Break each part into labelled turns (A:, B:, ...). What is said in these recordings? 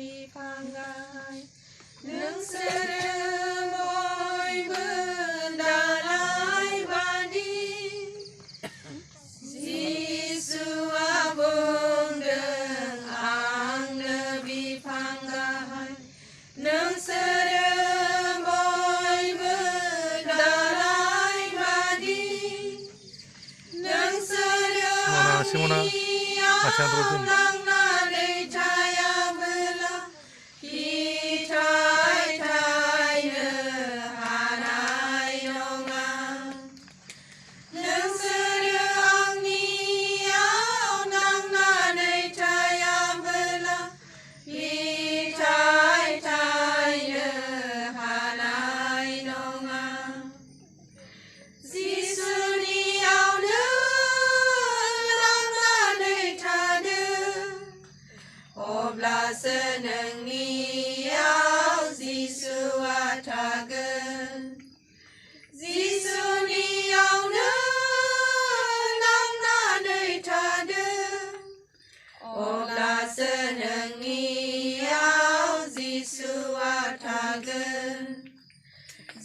A: bipangai nung seremoi bendalai bani Yesu abung deng ang lebih pangai nung seremoi bendalai bani nung seremoi seneng niau Yesu atagen Yesu niau nang nadei tade Ola seneng niau Yesu atagen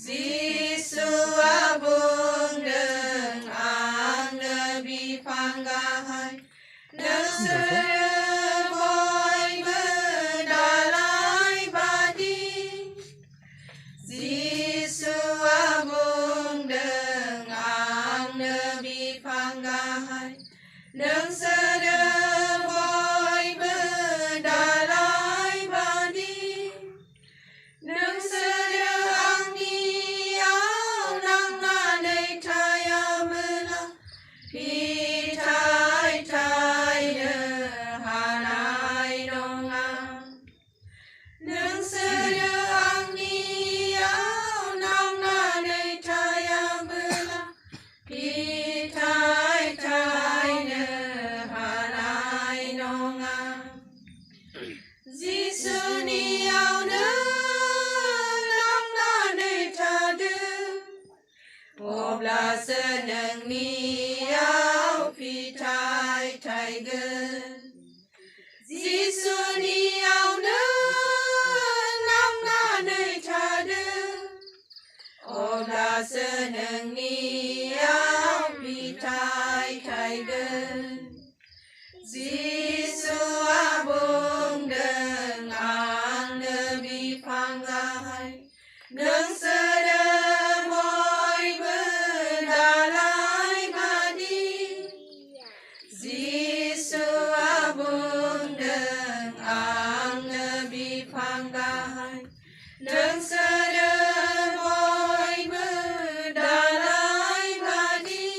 A: Yesu abung deng ang lebih panggahai nang nang sedemoi bendalai bani nang sedeang niau nang nanei taya mela pitai tai hanai nongang nang sedeang niau nang nanei taya mela pitai tai Obla seneng niau pitai tai gen Yesu niau nang nanei tade Obla seneng niau pitai tai gen Yesu abung deng ang lebih panggahai nang sedemoi bendalai bani Yesu abung deng ang lebih panggahai nang sedemoi bendalai bani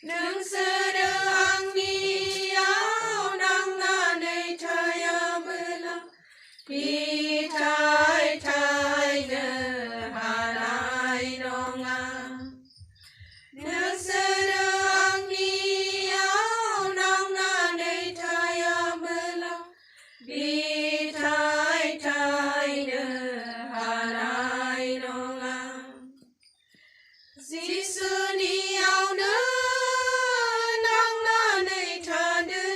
A: nang sedeang niau nang nanei taya mela pitai tai hanai nongang nang sedeang niau nang nanei taya mela pitai tai hanai nongang Yesu niau nang nanei tade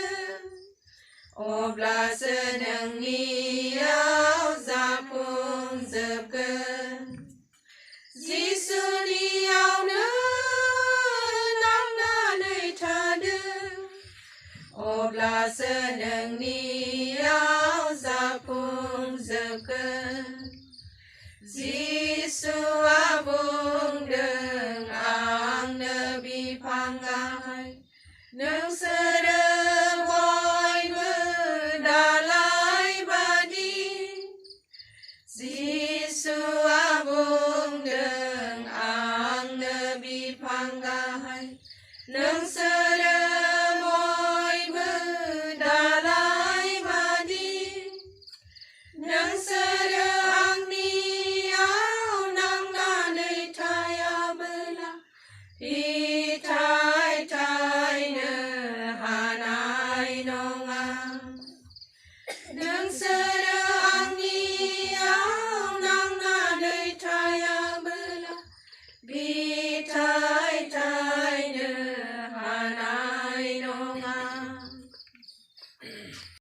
A: Obla seneng niau zapung zepken Yesu niau nang nanei tade Obla seneng niau zapung zepken Yesu